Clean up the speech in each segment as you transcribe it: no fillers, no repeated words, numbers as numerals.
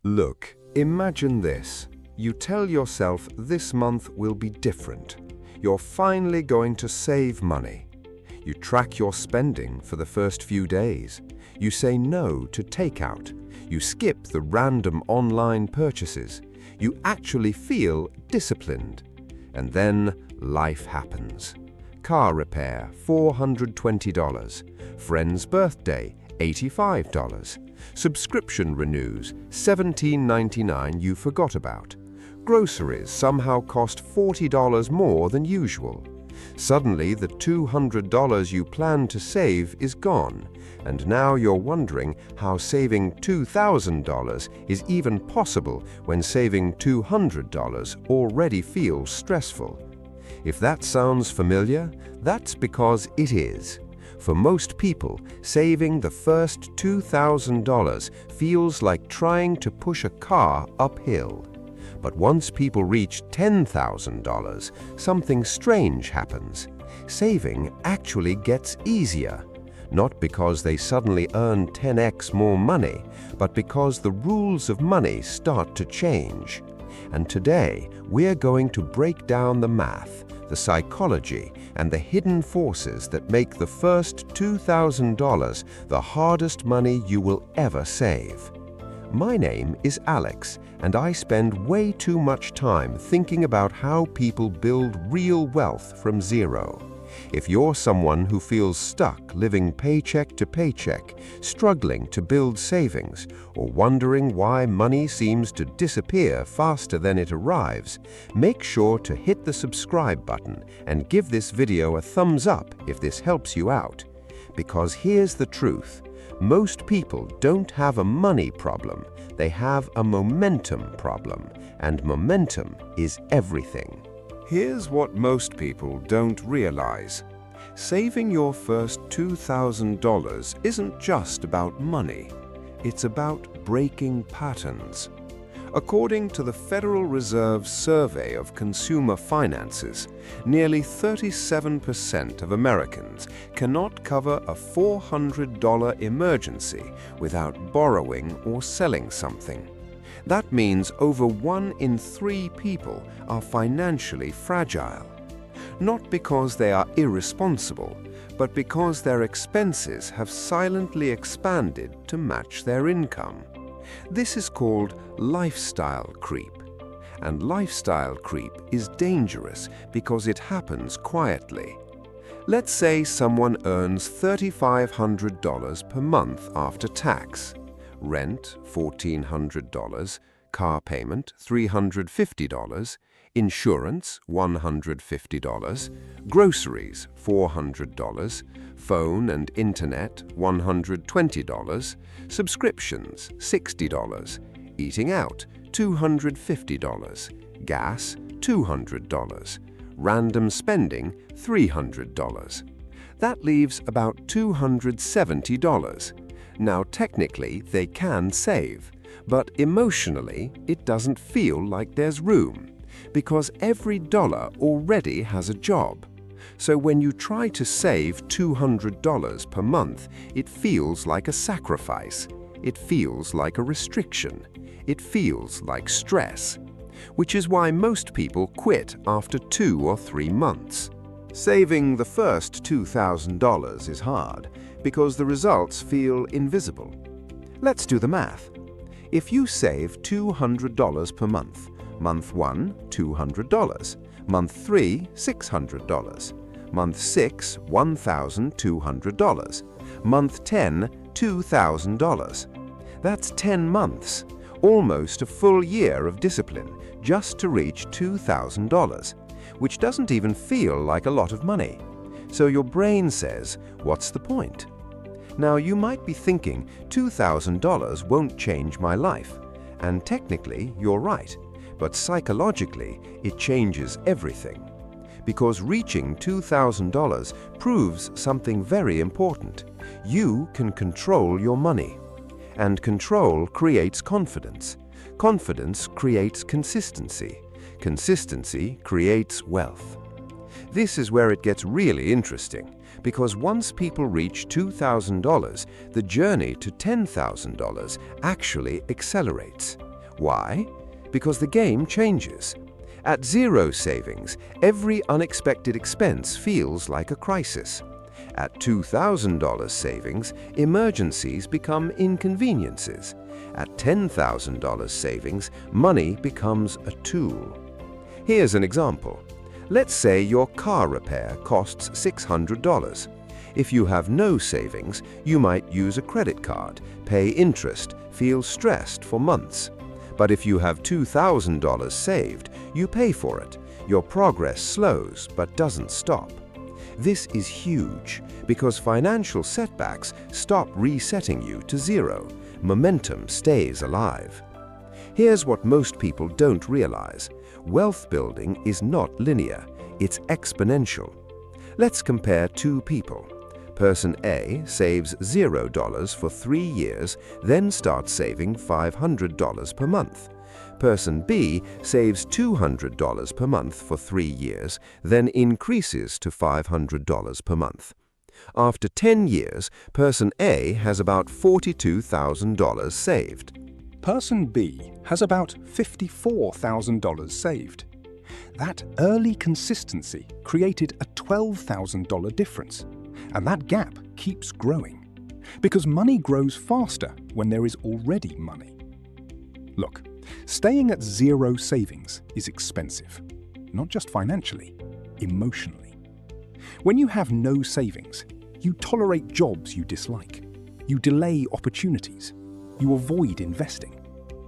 Look, imagine this. You tell yourself this month will be different. You're finally going to save money. You track your spending for the first few days. You say no to takeout. You skip the random online purchases. You actually feel disciplined. And then life happens. Car repair, $420. Friend's birthday, $85. Subscription renews, $17.99 you forgot about. Groceries somehow cost $40 more than usual. Suddenly, the $200 you planned to save is gone, and now you're wondering how saving $2,000 is even possible when saving $200 already feels stressful. If that sounds familiar, that's because it is. For most people, saving the first $2,000 feels like trying to push a car uphill. But once people reach $10,000, something strange happens. Saving actually gets easier. Not because they suddenly earn 10x more money, but because the rules of money start to change. And today, we're going to break down the math, the psychology, and the hidden forces that make the first $2,000 the hardest money you will ever save. My name is Alex, and I spend way too much time thinking about how people build real wealth from zero. If you're someone who feels stuck living paycheck to paycheck, struggling to build savings, or wondering why money seems to disappear faster than it arrives, make sure to hit the subscribe button and give this video a thumbs up if this helps you out. Because here's the truth. Most people don't have a money problem, they have a momentum problem, and momentum is everything. Here's what most people don't realize. Saving your first $2,000 isn't just about money, it's about breaking patterns. According to the Federal Reserve's survey of consumer finances, nearly 37% of Americans cannot cover a $400 emergency without borrowing or selling something. That means over 1 in 3 people are financially fragile. Not because they are irresponsible, but because their expenses have silently expanded to match their income. This is called lifestyle creep. And lifestyle creep is dangerous because it happens quietly. Let's say someone earns $3,500 per month after tax. Rent, $1,400, car payment, $350, insurance, $150, groceries, $400, phone and internet, $120, subscriptions, $60, eating out, $250, gas, $200, random spending, $300. That leaves about $270. Now, technically, they can save, but emotionally, it doesn't feel like there's room, because every dollar already has a job. So when you try to save $200 per month, it feels like a sacrifice. It feels like a restriction. It feels like stress, which is why most people quit after 2 or 3 months. Saving the first $2,000 is hard because the results feel invisible. Let's do the math. If you save $200 per month, month 1, $200, month 3, $600, month 6, $1,200, month 10, $2,000. That's 10 months, almost a full year of discipline just to reach $2,000, which doesn't even feel like a lot of money. So your brain says, what's the point? Now you might be thinking, $2,000 won't change my life. And technically, you're right. But psychologically, it changes everything. Because reaching $2,000 proves something very important. You can control your money. And control creates confidence. Confidence creates consistency. Consistency creates wealth. This is where it gets really interesting, because once people reach $2,000, the journey to $10,000 actually accelerates. Why? Because the game changes. At zero savings, every unexpected expense feels like a crisis. At $2,000 savings, emergencies become inconveniences. At $10,000 savings, money becomes a tool. Here's an example. Let's say your car repair costs $600. If you have no savings, you might use a credit card, pay interest, feel stressed for months. But if you have $2,000 saved, you pay for it. Your progress slows but doesn't stop. This is huge because financial setbacks stop resetting you to zero. Momentum stays alive. Here's what most people don't realize. Wealth building is not linear, it's exponential. Let's compare two people. Person A saves $0 for 3 years, then starts saving $500 per month. Person B saves $200 per month for 3 years, then increases to $500 per month. After 10 years, person A has about $42,000 saved. Person B has about $54,000 saved. That early consistency created a $12,000 difference, and that gap keeps growing, because money grows faster when there is already money. Look, staying at zero savings is expensive, not just financially, emotionally. When you have no savings, you tolerate jobs you dislike, you delay opportunities, you avoid investing,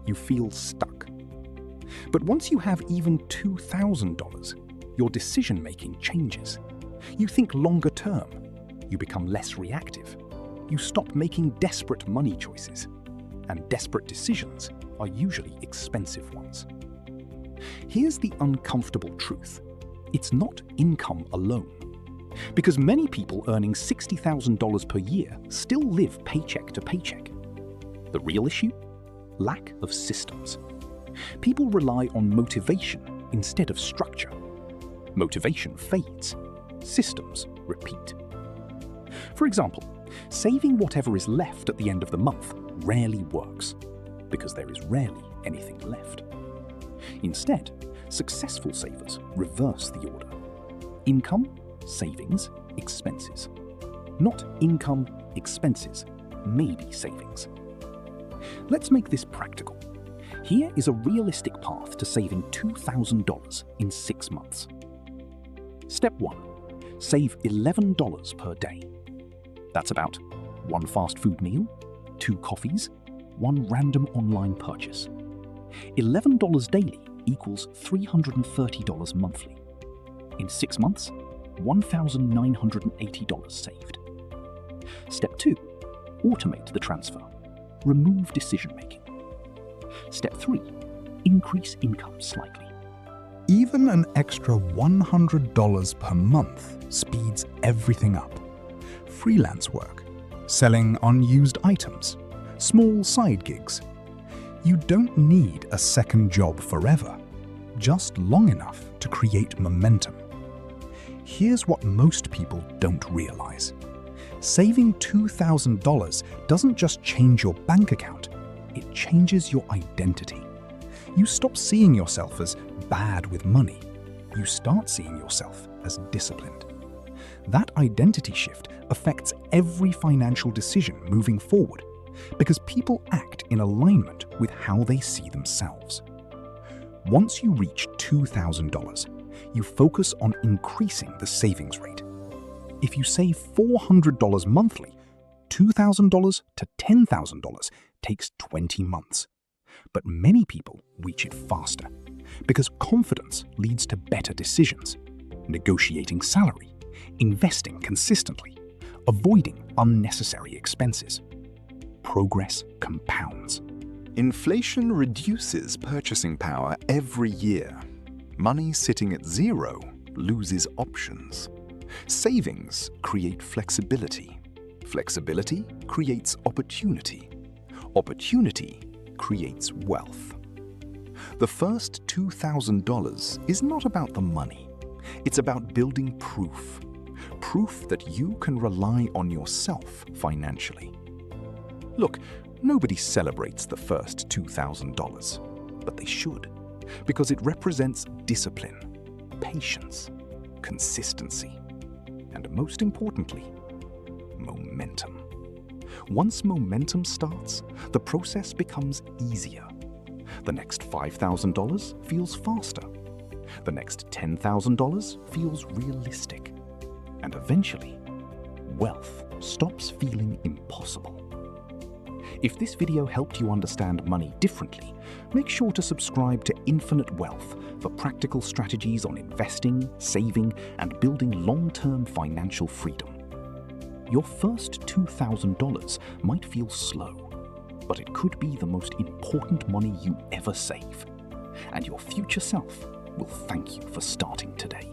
you feel stuck. But once you have even $2,000, your decision-making changes. You think longer term, you become less reactive, you stop making desperate money choices, and desperate decisions are usually expensive ones. Here's the uncomfortable truth. It's not income alone. Because many people earning $60,000 per year still live paycheck to paycheck. The real issue? Lack of systems. People rely on motivation instead of structure. Motivation fades. Systems repeat. For example, saving whatever is left at the end of the month rarely works, because there is rarely anything left. Instead, successful savers reverse the order. Income, savings, expenses. Not income, expenses, maybe savings. Let's make this practical. Here is a realistic path to saving $2,000 in 6 months. Step 1. Save $11 per day. That's about 1 fast food meal, 2 coffees, 1 random online purchase. $11 daily equals $330 monthly. In 6 months, $1,980 saved. Step 2. Automate the transfer. Remove decision-making. Step 3. Increase income slightly. Even an extra $100 per month speeds everything up. Freelance work, selling unused items, small side gigs. You don't need a second job forever, just long enough to create momentum. Here's what most people don't realize. Saving $2,000 doesn't just change your bank account, it changes your identity. You stop seeing yourself as bad with money. You start seeing yourself as disciplined. That identity shift affects every financial decision moving forward, because people act in alignment with how they see themselves. Once you reach $2,000, you focus on increasing the savings rate. If you save $400 monthly, $2,000 to $10,000 takes 20 months. But many people reach it faster, because confidence leads to better decisions, negotiating salary, investing consistently, avoiding unnecessary expenses. Progress compounds. Inflation reduces purchasing power every year. Money sitting at zero loses options. Savings create flexibility. Flexibility creates opportunity. Opportunity creates wealth. The first $2,000 is not about the money. It's about building proof. Proof that you can rely on yourself financially. Look, nobody celebrates the first $2,000. but they should, because it represents discipline, patience, consistency, and most importantly, momentum. Once momentum starts, the process becomes easier. The next $5,000 feels faster. The next $10,000 feels realistic. And eventually, wealth stops feeling impossible. If this video helped you understand money differently, make sure to subscribe to Infinite Wealth for practical strategies on investing, saving, and building long-term financial freedom. Your first $2,000 might feel slow, but it could be the most important money you ever save. And your future self will thank you for starting today.